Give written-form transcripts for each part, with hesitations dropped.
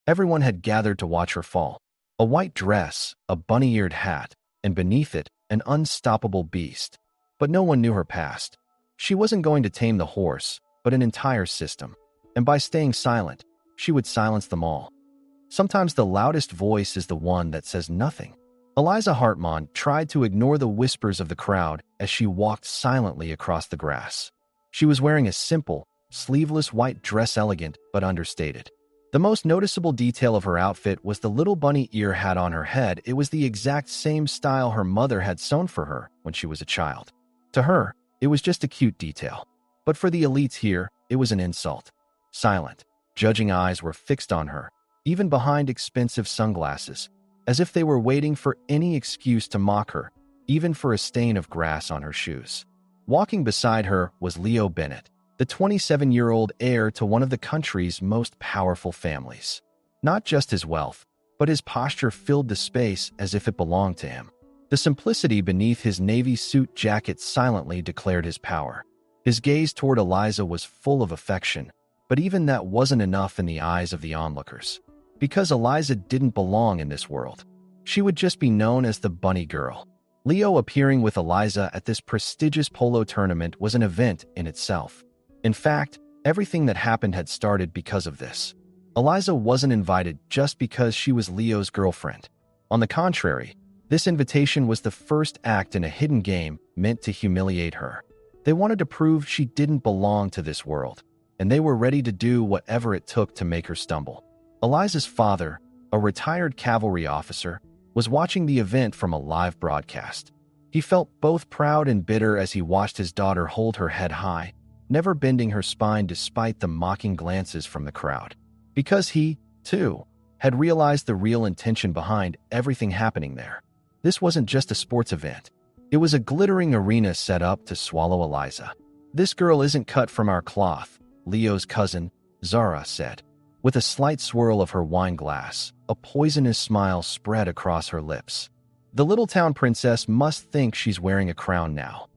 Everyone had gathered to watch her fall. A white dress, a bunny-eared hat, and beneath it, an unstoppable beast. But no one knew her past. She wasn't going to tame the horse, but an entire system. And by staying silent, she would silence them all. Sometimes the loudest voice is the one that says nothing. Eliza Hartmann tried to ignore the whispers of the crowd as she walked silently across the grass. She was wearing a simple, sleeveless white dress, elegant but understated. The most noticeable detail of her outfit was the little bunny ear hat on her head. It was the exact same style her mother had sewn for her when she was a child. To her, it was just a cute detail. But for the elites here, it was an insult. Silent, judging eyes were fixed on her, even behind expensive sunglasses, as if they were waiting for any excuse to mock her, even for a stain of grass on her shoes. Walking beside her was Leo Bennett, the 27-year-old heir to one of the country's most powerful families. Not just his wealth, but his posture filled the space as if it belonged to him. The simplicity beneath his navy suit jacket silently declared his power. His gaze toward Eliza was full of affection, but even that wasn't enough in the eyes of the onlookers. Because Eliza didn't belong in this world. She would just be known as the bunny girl. Leo appearing with Eliza at this prestigious polo tournament was an event in itself. In fact, everything that happened had started because of this. Eliza wasn't invited just because she was Leo's girlfriend. On the contrary, this invitation was the first act in a hidden game meant to humiliate her. They wanted to prove she didn't belong to this world, and they were ready to do whatever it took to make her stumble. Eliza's father, a retired cavalry officer, was watching the event from a live broadcast. He felt both proud and bitter as he watched his daughter hold her head high, never bending her spine despite the mocking glances from the crowd. Because he, too, had realized the real intention behind everything happening there. This wasn't just a sports event. It was a glittering arena set up to swallow Eliza. "This girl isn't cut from our cloth," Leo's cousin, Zara, said. With a slight swirl of her wine glass, a poisonous smile spread across her lips. "The little town princess must think she's wearing a crown now."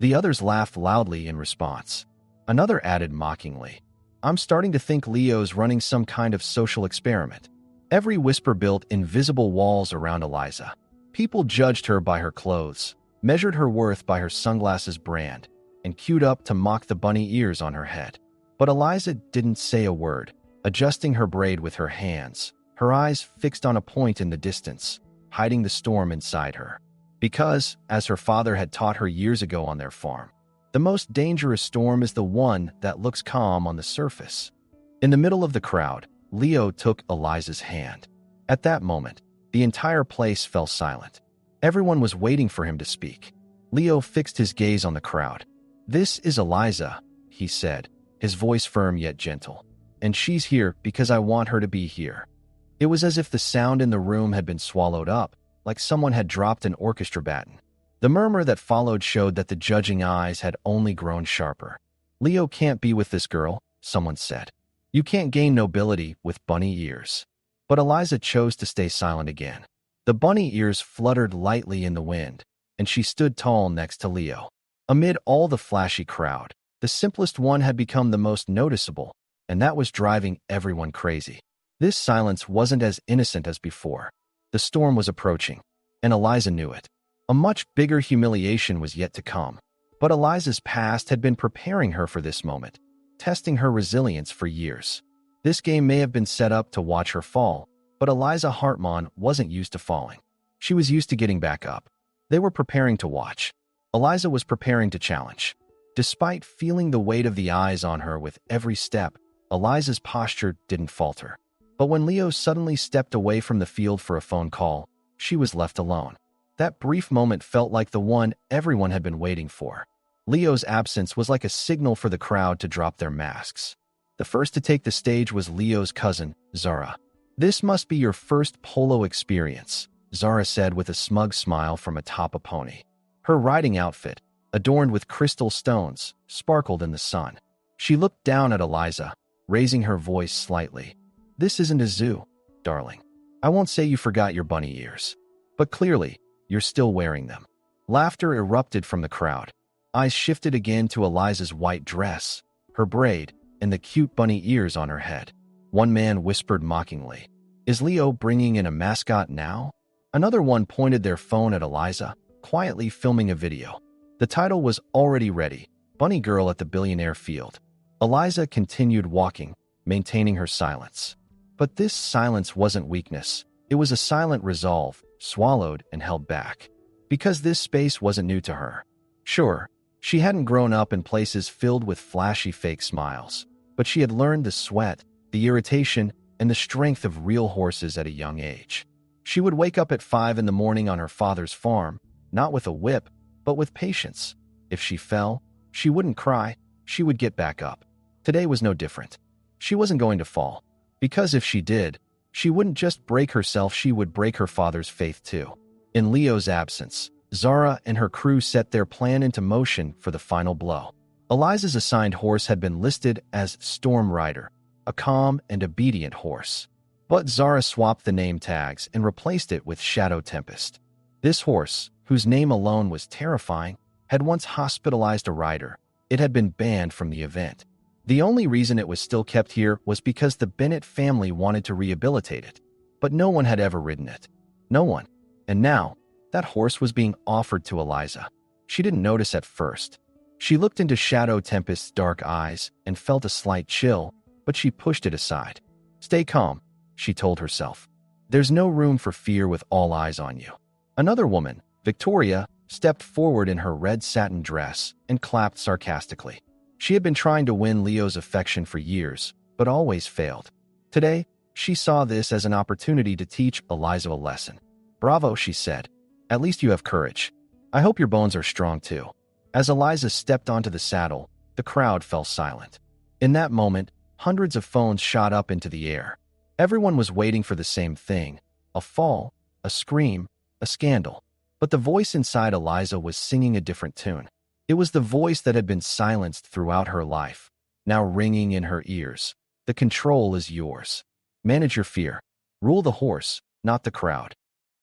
The others laughed loudly in response. Another added mockingly, "I'm starting to think Leo's running some kind of social experiment." Every whisper built invisible walls around Eliza. People judged her by her clothes, measured her worth by her sunglasses brand, and queued up to mock the bunny ears on her head. But Eliza didn't say a word, adjusting her braid with her hands, her eyes fixed on a point in the distance, hiding the storm inside her. Because, as her father had taught her years ago on their farm, the most dangerous storm is the one that looks calm on the surface. In the middle of the crowd, Leo took Eliza's hand. At that moment, the entire place fell silent. Everyone was waiting for him to speak. Leo fixed his gaze on the crowd. "This is Eliza," he said, his voice firm yet gentle. "And she's here because I want her to be here." It was as if the sound in the room had been swallowed up, like someone had dropped an orchestra baton. The murmur that followed showed that the judging eyes had only grown sharper. "Leo can't be with this girl," someone said. "You can't gain nobility with bunny ears." But Eliza chose to stay silent again. The bunny ears fluttered lightly in the wind, and she stood tall next to Leo. Amid all the flashy crowd, the simplest one had become the most noticeable, and that was driving everyone crazy. This silence wasn't as innocent as before. The storm was approaching, and Eliza knew it. A much bigger humiliation was yet to come. But Eliza's past had been preparing her for this moment, testing her resilience for years. This game may have been set up to watch her fall, but Eliza Hartmann wasn't used to falling. She was used to getting back up. They were preparing to watch. Eliza was preparing to challenge. Despite feeling the weight of the eyes on her with every step, Eliza's posture didn't falter. But when Leo suddenly stepped away from the field for a phone call, she was left alone. That brief moment felt like the one everyone had been waiting for. Leo's absence was like a signal for the crowd to drop their masks. The first to take the stage was Leo's cousin, Zara. "This must be your first polo experience," Zara said with a smug smile from atop a pony. Her riding outfit, adorned with crystal stones, sparkled in the sun. She looked down at Eliza, raising her voice slightly. "This isn't a zoo, darling. I won't say you forgot your bunny ears. But clearly, you're still wearing them." Laughter erupted from the crowd. Eyes shifted again to Eliza's white dress, her braid, and the cute bunny ears on her head. One man whispered mockingly, Is Leo bringing in a mascot now? Another one pointed their phone at Eliza, quietly filming a video. The title was already ready, Bunny Girl at the Billionaire Field. Eliza continued walking, maintaining her silence. But this silence wasn't weakness. It was a silent resolve, swallowed and held back. Because this space wasn't new to her. Sure, she hadn't grown up in places filled with flashy fake smiles, but she had learned the sweat, the irritation, and the strength of real horses at a young age. She would wake up at 5 in the morning on her father's farm, not with a whip, but with patience. If she fell, she wouldn't cry, she would get back up. Today was no different. She wasn't going to fall, because if she did, she wouldn't just break herself, she would break her father's faith too. In Leo's absence, Zara and her crew set their plan into motion for the final blow. Eliza's assigned horse had been listed as Storm Rider, a calm and obedient horse. But Zara swapped the name tags and replaced it with Shadow Tempest. This horse, whose name alone was terrifying, had once hospitalized a rider. It had been banned from the event. The only reason it was still kept here was because the Bennett family wanted to rehabilitate it. But no one had ever ridden it. No one. And now, that horse was being offered to Eliza. She didn't notice at first. She looked into Shadow Tempest's dark eyes and felt a slight chill, but she pushed it aside. Stay calm, she told herself. There's no room for fear with all eyes on you. Another woman, Victoria, stepped forward in her red satin dress and clapped sarcastically. She had been trying to win Leo's affection for years, but always failed. Today, she saw this as an opportunity to teach Eliza a lesson. Bravo, she said. At least you have courage. I hope your bones are strong too. As Eliza stepped onto the saddle, the crowd fell silent. In that moment, hundreds of phones shot up into the air. Everyone was waiting for the same thing: a fall, a scream, a scandal. But the voice inside Eliza was singing a different tune. It was the voice that had been silenced throughout her life, now ringing in her ears. The control is yours. Manage your fear. Rule the horse, not the crowd.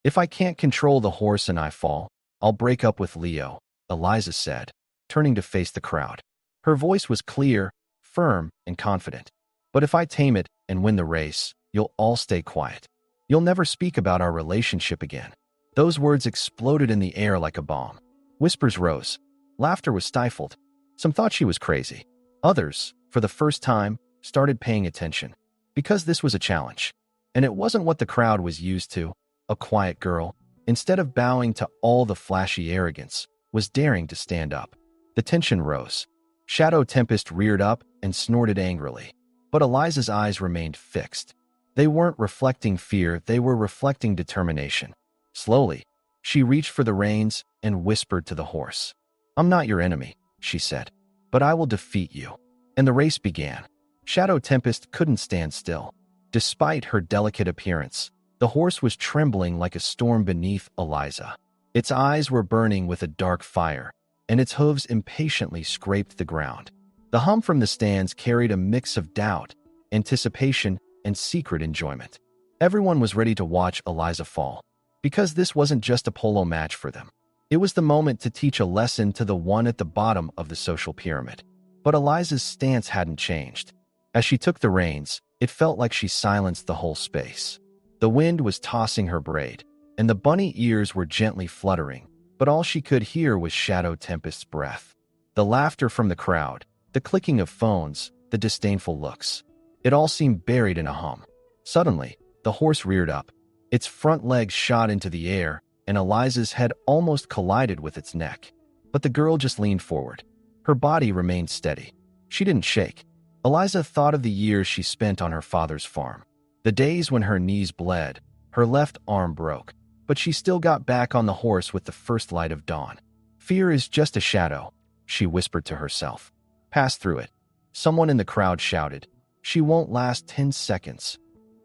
If I can't control the horse and I fall, I'll break up with Leo, Eliza said, turning to face the crowd. Her voice was clear, firm, and confident. But if I tame it and win the race, you'll all stay quiet. You'll never speak about our relationship again. Those words exploded in the air like a bomb. Whispers rose. Laughter was stifled. Some thought she was crazy. Others, for the first time, started paying attention. Because this was a challenge. And it wasn't what the crowd was used to. A quiet girl, instead of bowing to all the flashy arrogance, was daring to stand up. The tension rose. Shadow Tempest reared up and snorted angrily. But Eliza's eyes remained fixed. They weren't reflecting fear, they were reflecting determination. Slowly, she reached for the reins and whispered to the horse. I'm not your enemy, she said, but I will defeat you. And the race began. Shadow Tempest couldn't stand still. Despite her delicate appearance, the horse was trembling like a storm beneath Eliza. Its eyes were burning with a dark fire, and its hooves impatiently scraped the ground. The hum from the stands carried a mix of doubt, anticipation, and secret enjoyment. Everyone was ready to watch Eliza fall, because this wasn't just a polo match for them. It was the moment to teach a lesson to the one at the bottom of the social pyramid. But Eliza's stance hadn't changed. As she took the reins, it felt like she silenced the whole space. The wind was tossing her braid, and the bunny ears were gently fluttering, but all she could hear was Shadow Tempest's breath. The laughter from the crowd, the clicking of phones, the disdainful looks. It all seemed buried in a hum. Suddenly, the horse reared up. Its front legs shot into the air, and Eliza's head almost collided with its neck. But the girl just leaned forward. Her body remained steady. She didn't shake. Eliza thought of the years she spent on her father's farm. The days when her knees bled, her left arm broke, but she still got back on the horse with the first light of dawn. Fear is just a shadow, she whispered to herself. Pass through it. Someone in the crowd shouted. She won't last 10 seconds.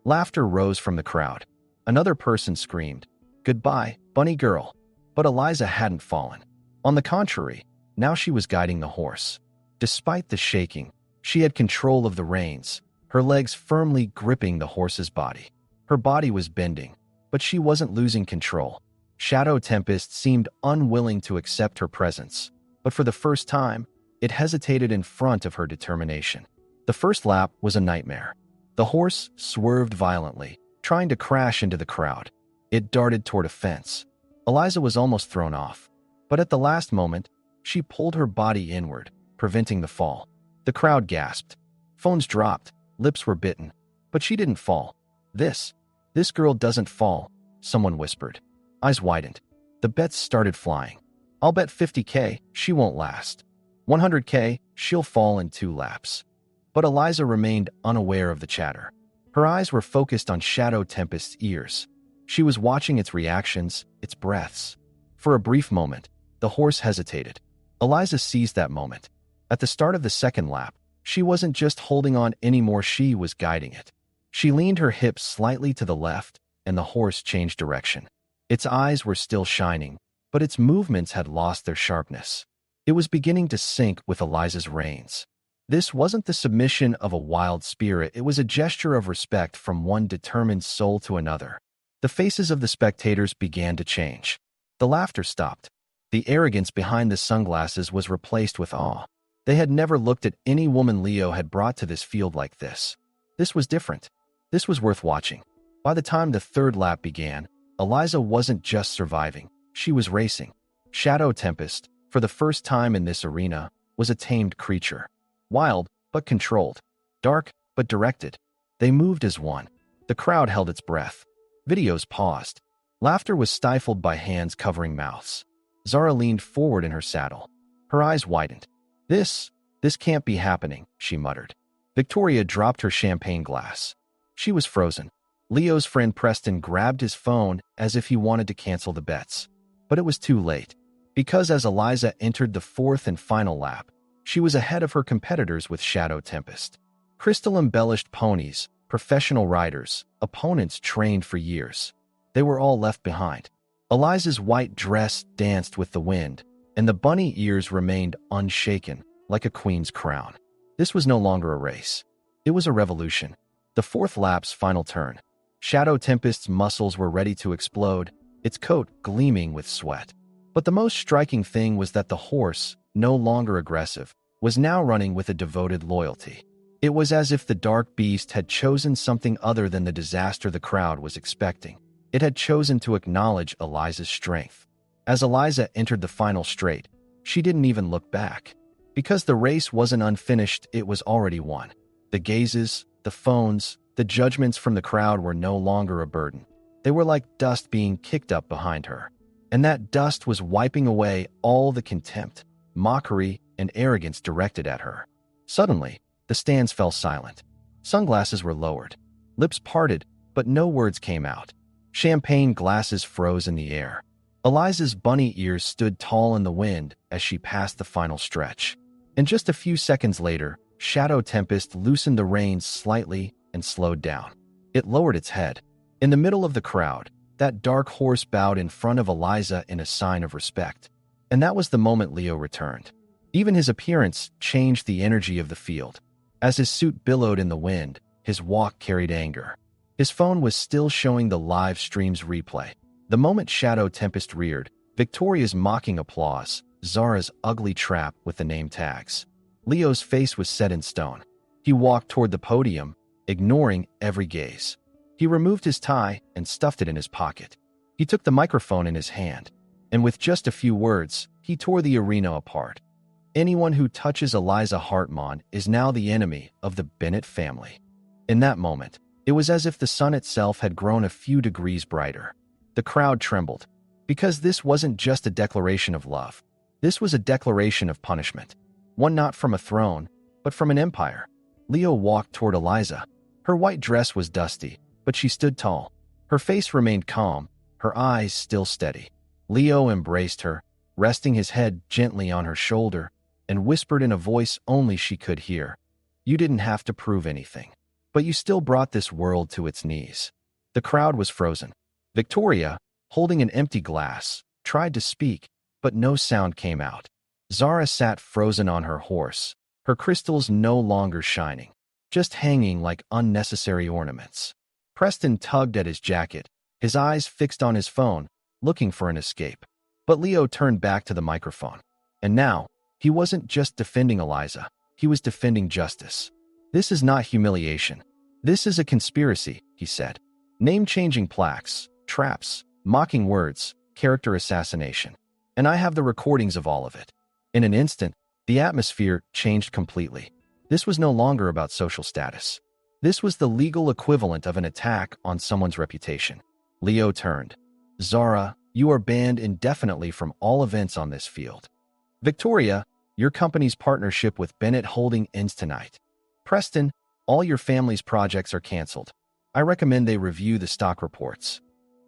Laughter rose from the crowd. Another person screamed, Goodbye, bunny girl. But Eliza hadn't fallen. On the contrary, now she was guiding the horse. Despite the shaking, she had control of the reins, her legs firmly gripping the horse's body. Her body was bending, but she wasn't losing control. Shadow Tempest seemed unwilling to accept her presence, but for the first time, it hesitated in front of her determination. The first lap was a nightmare. The horse swerved violently, trying to crash into the crowd. It darted toward a fence. Eliza was almost thrown off, but at the last moment, she pulled her body inward, preventing the fall. The crowd gasped. Phones dropped, lips were bitten, but she didn't fall. This girl doesn't fall, someone whispered. Eyes widened. The bets started flying. I'll bet $50K she won't last. $100K she'll fall in 2 laps. But Eliza remained unaware of the chatter. Her eyes were focused on Shadow Tempest's ears. She was watching its reactions, its breaths. For a brief moment, the horse hesitated. Eliza seized that moment. At the start of the second lap, she wasn't just holding on anymore, she was guiding it. She leaned her hips slightly to the left, and the horse changed direction. Its eyes were still shining, but its movements had lost their sharpness. It was beginning to sync with Eliza's reins. This wasn't the submission of a wild spirit, it was a gesture of respect from one determined soul to another. The faces of the spectators began to change. The laughter stopped. The arrogance behind the sunglasses was replaced with awe. They had never looked at any woman Leo had brought to this field like this. This was different. This was worth watching. By the time the third lap began, Eliza wasn't just surviving, she was racing. Shadow Tempest, for the first time in this arena, was a tamed creature. Wild, but controlled. Dark, but directed. They moved as one. The crowd held its breath. Videos paused. Laughter was stifled by hands covering mouths. Zara leaned forward in her saddle. Her eyes widened. This can't be happening, she muttered. Victoria dropped her champagne glass. She was frozen. Leo's friend Preston grabbed his phone as if he wanted to cancel the bets. But it was too late. Because as Eliza entered the fourth and final lap, she was ahead of her competitors with Shadow Tempest. Crystal-embellished ponies, professional riders, opponents trained for years. They were all left behind. Eliza's white dress danced with the wind, and the bunny ears remained unshaken, like a queen's crown. This was no longer a race. It was a revolution. The fourth lap's final turn. Shadow Tempest's muscles were ready to explode, its coat gleaming with sweat. But the most striking thing was that the horse, no longer aggressive, was now running with a devoted loyalty. It was as if the dark beast had chosen something other than the disaster the crowd was expecting. It had chosen to acknowledge Eliza's strength. As Eliza entered the final straight, she didn't even look back. Because the race wasn't unfinished, it was already won. The gazes, the phones, the judgments from the crowd were no longer a burden. They were like dust being kicked up behind her. And that dust was wiping away all the contempt, mockery, and arrogance directed at her. Suddenly, the stands fell silent. Sunglasses were lowered. Lips parted, but no words came out. Champagne glasses froze in the air. Eliza's bunny ears stood tall in the wind as she passed the final stretch. And just a few seconds later, Shadow Tempest loosened the reins slightly and slowed down. It lowered its head. In the middle of the crowd, that dark horse bowed in front of Eliza in a sign of respect. And that was the moment Leo returned. Even his appearance changed the energy of the field. As his suit billowed in the wind, his walk carried anger. His phone was still showing the live stream's replay. The moment Shadow Tempest reared, Victoria's mocking applause, Zara's ugly trap with the name tags. Leo's face was set in stone. He walked toward the podium, ignoring every gaze. He removed his tie and stuffed it in his pocket. He took the microphone in his hand, and with just a few words, he tore the arena apart. Anyone who touches Eliza Hartman is now the enemy of the Bennett family. In that moment, it was as if the sun itself had grown a few degrees brighter. The crowd trembled, because this wasn't just a declaration of love. This was a declaration of punishment. One not from a throne, but from an empire. Leo walked toward Eliza. Her white dress was dusty, but she stood tall. Her face remained calm, her eyes still steady. Leo embraced her, resting his head gently on her shoulder, and whispered in a voice only she could hear, "You didn't have to prove anything, but you still brought this world to its knees." The crowd was frozen. Victoria, holding an empty glass, tried to speak, but no sound came out. Zara sat frozen on her horse, her crystals no longer shining, just hanging like unnecessary ornaments. Preston tugged at his jacket, his eyes fixed on his phone, looking for an escape. But Leo turned back to the microphone. And now, he wasn't just defending Eliza, he was defending justice. "This is not humiliation. This is a conspiracy," he said. Name-changing plaques, traps, mocking words, character assassination. And I have the recordings of all of it. In an instant, the atmosphere changed completely. This was no longer about social status. This was the legal equivalent of an attack on someone's reputation. Leo turned. Zara, you are banned indefinitely from all events on this field. Victoria, your company's partnership with Bennett Holding ends tonight. Preston, all your family's projects are canceled. I recommend they review the stock reports.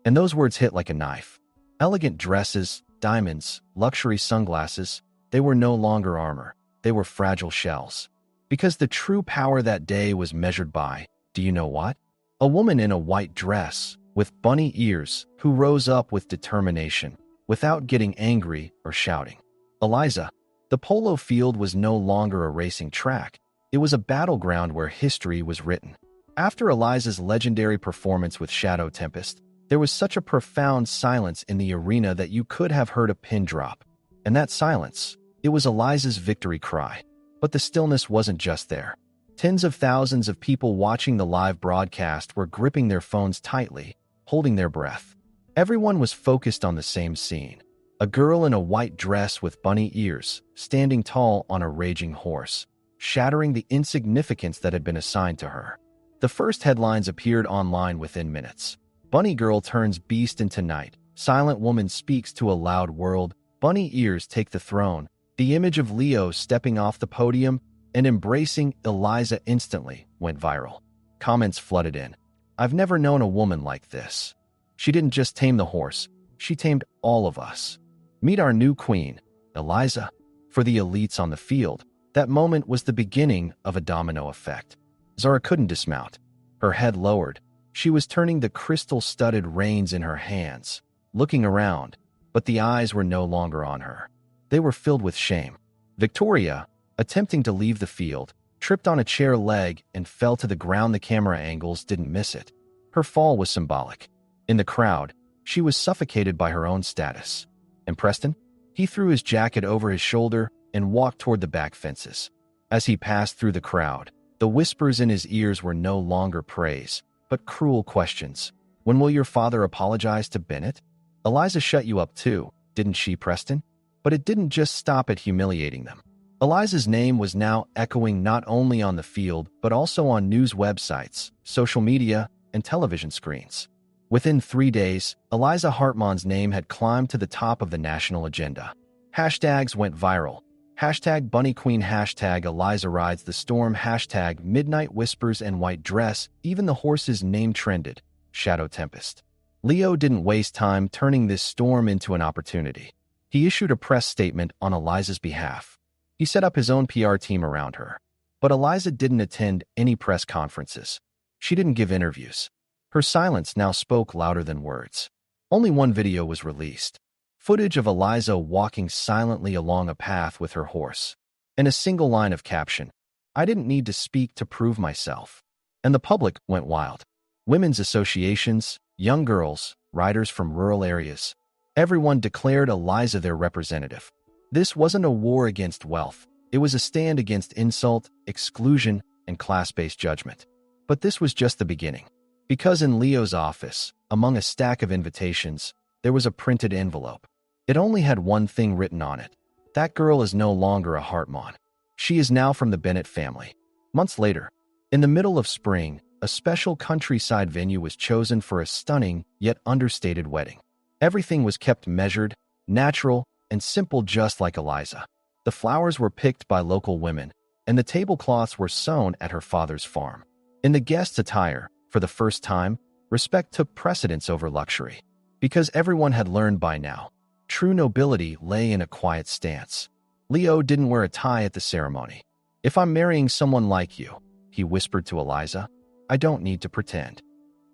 And those words hit like a knife. Elegant dresses, diamonds, luxury sunglasses, they were no longer armor. They were fragile shells. Because the true power that day was measured by, do you know what? A woman in a white dress, with bunny ears, who rose up with determination, without getting angry or shouting. Eliza, the polo field was no longer a racing track. It was a battleground where history was written. After Eliza's legendary performance with Shadow Tempest, there was such a profound silence in the arena that you could have heard a pin drop. And that silence, it was Eliza's victory cry. But the stillness wasn't just there. Tens of thousands of people watching the live broadcast were gripping their phones tightly, holding their breath. Everyone was focused on the same scene. A girl in a white dress with bunny ears, standing tall on a raging horse, shattering the insignificance that had been assigned to her. The first headlines appeared online within minutes. Bunny girl turns beast into night. Silent woman speaks to a loud world. Bunny ears take the throne. The image of Leo stepping off the podium and embracing Eliza instantly went viral. Comments flooded in. I've never known a woman like this. She didn't just tame the horse, she tamed all of us. Meet our new queen, Eliza. For the elites on the field, that moment was the beginning of a domino effect. Zara couldn't dismount. Her head lowered. She was turning the crystal-studded reins in her hands, looking around, but the eyes were no longer on her. They were filled with shame. Victoria, attempting to leave the field, tripped on a chair leg and fell to the ground. The camera angles didn't miss it. Her fall was symbolic. In the crowd, she was suffocated by her own status. And Preston? He threw his jacket over his shoulder and walked toward the back fences. As he passed through the crowd, the whispers in his ears were no longer praise, but cruel questions. When will your father apologize to Bennett? Eliza shut you up too, didn't she, Preston? But it didn't just stop at humiliating them. Eliza's name was now echoing not only on the field, but also on news websites, social media, and television screens. Within 3 days, Eliza Hartmann's name had climbed to the top of the national agenda. Hashtags went viral. Hashtag Bunny Queen, hashtag Eliza Rides the Storm, hashtag Midnight Whispers and White Dress, even the horse's name trended, Shadow Tempest. Leo didn't waste time turning this storm into an opportunity. He issued a press statement on Eliza's behalf. He set up his own PR team around her. But Eliza didn't attend any press conferences. She didn't give interviews. Her silence now spoke louder than words. Only one video was released. Footage of Eliza walking silently along a path with her horse. And a single line of caption, I didn't need to speak to prove myself. And the public went wild. Women's associations, young girls, riders from rural areas. Everyone declared Eliza their representative. This wasn't a war against wealth. It was a stand against insult, exclusion, and class-based judgment. But this was just the beginning. Because in Leo's office, among a stack of invitations, there was a printed envelope. It only had one thing written on it. That girl is no longer a Hartmann. She is now from the Bennett family. Months later, in the middle of spring, a special countryside venue was chosen for a stunning yet understated wedding. Everything was kept measured, natural, and simple, just like Eliza. The flowers were picked by local women, and the tablecloths were sewn at her father's farm. In the guest's attire, for the first time, respect took precedence over luxury. Because everyone had learned by now, true nobility lay in a quiet stance. Leo didn't wear a tie at the ceremony. If I'm marrying someone like you, he whispered to Eliza, I don't need to pretend.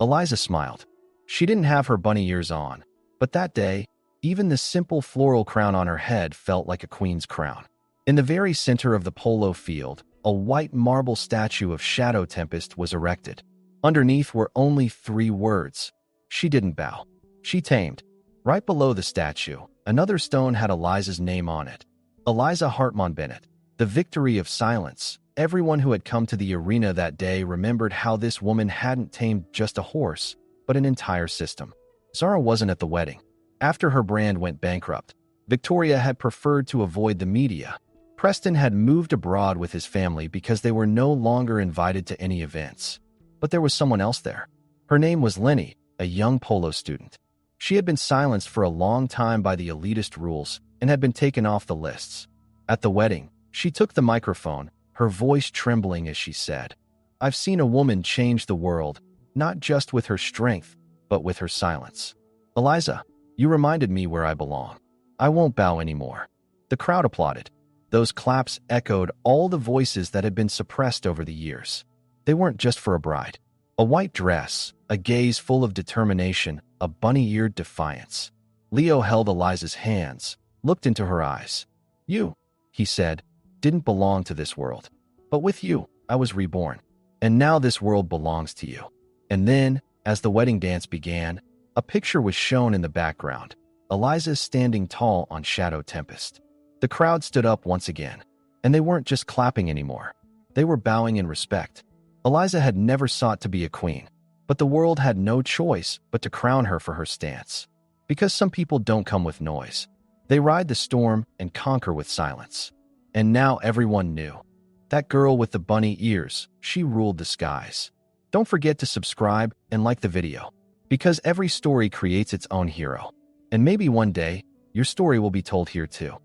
Eliza smiled. She didn't have her bunny ears on, but that day, even the simple floral crown on her head felt like a queen's crown. In the very center of the polo field, a white marble statue of Shadow Tempest was erected. Underneath were only 3 words. She didn't bow. She tamed. Right below the statue, another stone had Eliza's name on it. Eliza Hartmann Bennett. The victory of silence. Everyone who had come to the arena that day remembered how this woman hadn't tamed just a horse. but an entire system. Zara wasn't at the wedding. After her brand went bankrupt, Victoria had preferred to avoid the media. Preston had moved abroad with his family because they were no longer invited to any events. But there was someone else there. Her name was Lenny, a young polo student. She had been silenced for a long time by the elitist rules and had been taken off the lists. At the wedding, she took the microphone, her voice trembling as she said, "I've seen a woman change the world, not just with her strength, but with her silence. Eliza, you reminded me where I belong. I won't bow anymore." The crowd applauded. Those claps echoed all the voices that had been suppressed over the years. They weren't just for a bride. A white dress, a gaze full of determination, a bunny-eared defiance. Leo held Eliza's hands, looked into her eyes. "You," he said, "didn't belong to this world. But with you, I was reborn. And now this world belongs to you." And then, as the wedding dance began, a picture was shown in the background. Eliza standing tall on Shadow Tempest. The crowd stood up once again, and they weren't just clapping anymore. They were bowing in respect. Eliza had never sought to be a queen, but the world had no choice but to crown her for her stance. Because some people don't come with noise. They ride the storm and conquer with silence. And now everyone knew. That girl with the bunny ears, she ruled the skies. Don't forget to subscribe and like the video, because every story creates its own hero. And maybe one day, your story will be told here too.